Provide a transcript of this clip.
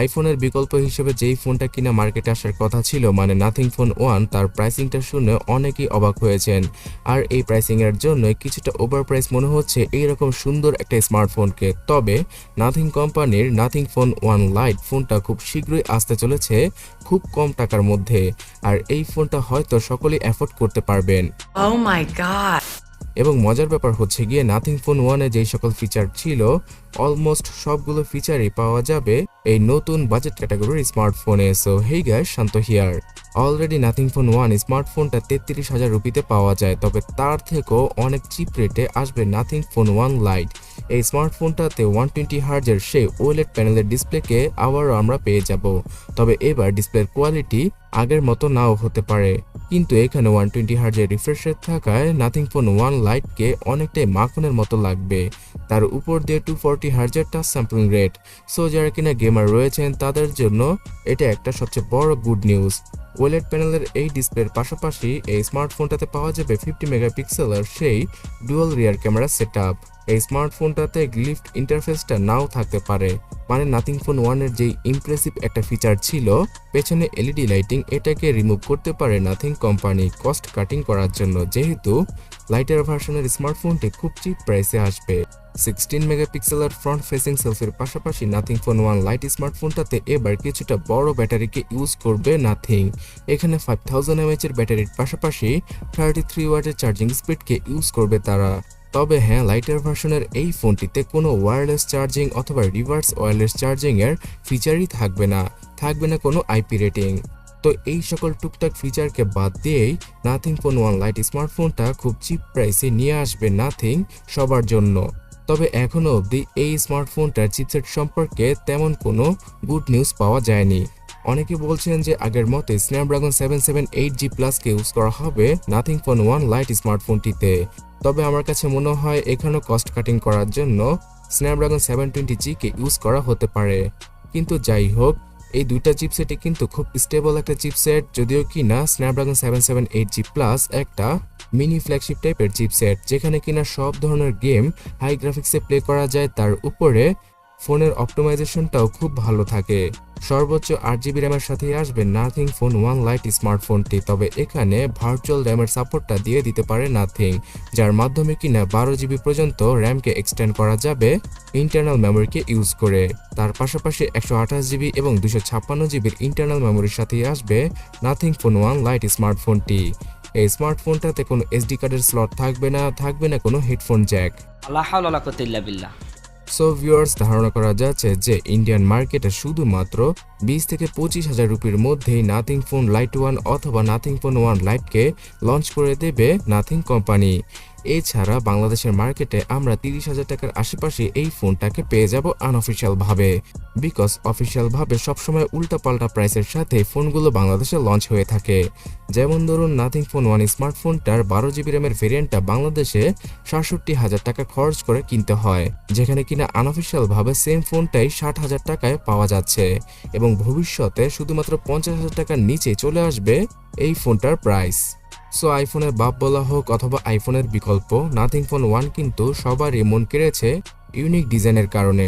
আইফোনের বিকল্প হিসেবে যেই ফোনটা কিনা মার্কেটে আসার কথা ছিল মানে নাথিং ফোন 1, তার প্রাইসিংটা শুনে অনেকেই অবাক হয়েছেন। আর এই প্রাইসিং এর জন্য কিছুটা ওভার প্রাইস মনে হচ্ছে এইরকম সুন্দর একটা স্মার্টফোনকে। তবে নাথিং কোম্পানির নাথিং ফোন 1 লাইট ফোনটা খুব শীঘ্রই আসতে চলেছে খুব কম টাকার মধ্যে। আর এই ফোনটা হয়তো সকলেই অ্যাফোর্ড করতে পারবেন। Oh my god! এবং মজার ব্যাপার হচ্ছে গিয়ে নাথিং ফোন 1-এ যেই সকল ফিচার ছিল অলমোস্ট সবগুলো ফিচারই পাওয়া যাবে এই নতুন বাজেট ক্যাটাগরির স্মার্টফোনে। So hey guys, Shanto here. Already nothing phone 1 স্মার্টফোনটা 33,000 রুপিতে পাওয়া যায়, তবে তার থেকেও অনেক চিপ রেটে আসবে নাথিং ফোন 1 লাইট। এই স্মার্টফোনটাতে 120 হার্জের সেই ওএলইডি প্যানেলের ডিসপ্লেকে আবারও আমরা পেয়ে যাব। তবে এবার ডিসপ্লের কোয়ালিটি আগের মতো নাও হতে পারে, কিন্তু এখানে 120 হার্জের রিফ্রেশ রেট থাকায় নাথিং ফোন 1 লাইটকে অনেকটাই মাখনের মতো লাগবে। তার উপর দিয়ে 240 হার্জের টাচ স্যাম্পলিং রেট। সো যারা কিনা গেমার রয়েছেন তাদের জন্য এটা একটা সবচেয়ে বড় গুড নিউজ। ওএলইডি প্যানেলের এই ডিসপ্লের পাশাপাশি এই স্মার্টফোনটাতে পাওয়া যাবে 50 মেগাপিক্সেলের সেই ডুয়াল রিয়ার ক্যামেরা সেটআপ। এই স্মার্টফোনটাতে গ্লিফট ইন্টারফেসটা নাও থাকতে পারে, মানে নাথিং ফোন 1-এর যেই ইমপ্রেসিভ একটা ফিচার ছিল পেছনে এলইডি লাইটিং, এটাকে রিমুভ করতে পারে নাথিং কোম্পানি কস্ট কাটিং করার জন্য, যেহেতু লাইটার ভার্সনের স্মার্টফোনটি খুব চিপ প্রাইসে আসবে। 16 মেগাপিক্সেলের ফ্রন্ট ফেসিং সেলফির পাশাপাশি নাথিং ফোন 1 লাইট স্মার্টফোনটাতে এবার কিছুটা বড় ব্যাটারিকে ইউজ করবে নাথিং। এখানে 5000 mAh এর ব্যাটারির পাশাপাশি 33 ওয়াটের চার্জিং স্পিডকে ইউজ করবে তারা। তবে হ্যাঁ, লাইটার ভার্সনের এই ফোনটিতে কোনো ওয়্যারলেস চার্জিং অথবা রিভার্স ওয়্যারলেস চার্জিং এর ফিচারই থাকবে না কোনো আইপি রেটিং। তো এই সকল টুকটাক ফিচারকে বাদ দিয়েই নাথিং ফোন 1 লাইট স্মার্টফোনটা খুব চিপ প্রাইসে নিয়ে আসবে নাথিং সবার জন্য। তবে এখনো অবধি এই স্মার্টফোনটার চিপসেট সম্পর্কে তেমন কোনো গুড নিউজ পাওয়া যায়নি। অনেকে বলছেন যে আগের মতো স্ন্যাপড্রাগন 778G প্লাসকে ইউজ করা হবে নাথিং ফোন 1 লাইট স্মার্টফোনটিতে। তবে আমার কাছে মনে হয় এখানেও কস্ট কাটিং করার জন্য স্ন্যাপড্রাগন 720G কে ইউজ করা হতে পারে। কিন্তু যাই হোক, এই দুইটা চিপসেটই কিন্তু খুব স্টেবল একটা চিপসেট, যদিও কিনা স্ন্যাপড্রাগন 778G প্লাস একটা মিনি ফ্ল্যাগশিপ টাইপের চিপসেট, যেখানে কিনা সব ধরনের গেম হাই গ্রাফিক্সে প্লে করা যায়। তার উপরে ফোনের অপটিমাইজেশনটাও খুব ভালো থাকে। সর্বোচ্চ 8GB র্যামের সাথে আসবে নাথিং ফোন 1 লাইট স্মার্টফোনটি। তবে এখানে ভার্চুয়াল র্যামের সাপোর্টটা দিয়ে দিতে পারে নাথিং, যার মাধ্যমে কিনা 12GB পর্যন্ত র্যামকে এক্সটেন্ড করা যাবে ইন্টারনাল মেমোরিকে ইউজ করে। তার পাশাপাশি 128GB এবং 256GBর ইন্টারনাল মেমোরির সাথে আসবে নাথিং ফোন 1 লাইট স্মার্টফোনটি। এই স্মার্টফোনটাতে কোনো এসডি কার্ডের স্লট থাকবে না কোনো হেডফোন জ্যাক। লা হাওলা ওয়ালা কুওয়াতা ইল্লা বিল্লাহ। সো ভিউয়ার্স, ধারণা করা যাচ্ছে যে ইন্ডিয়ান মার্কেটে শুধুমাত্র 20 থেকে 25,000 রুপির মধ্যেই নাথিং ফোন লাইট 1 অথবা নাথিং ফোন 1 লাইটকে লঞ্চ করে দেবে নাথিং কোম্পানি। এছাড়া বাংলাদেশের মার্কেটে আমরা 30,000 টাকার আশেপাশে এই ফোনটাকে পেয়ে যাব আনঅফিসিয়াল ভাবে, বিকজ অফিসিয়াল ভাবে সবসময় উল্টাপাল্টা প্রাইসের সাথে ফোনগুলো বাংলাদেশে লঞ্চ হয়ে থাকে। যেমন ধরুন নাথিং ফোন 1 স্মার্টফোনটার 12GB র্যামের ভেরিয়েন্টটা বাংলাদেশে 67,000 টাকা খরচ করে কিনতে হয়, যেখানে কিনা আনঅফিসিয়াল ভাবে সেম ফোনটাই 60,000 টাকায় পাওয়া যাচ্ছে এবং ভবিষ্যতে শুধুমাত্র 50,000 টাকার নিচে চলে আসবে এই ফোনটার প্রাইস। সো আইফোনের বাপ বলা হোক অথবা আইফোনের বিকল্প, নাথিং ফোন 1 কিন্তু সবারই মন কেড়েছে ইউনিক ডিজাইনের কারণে।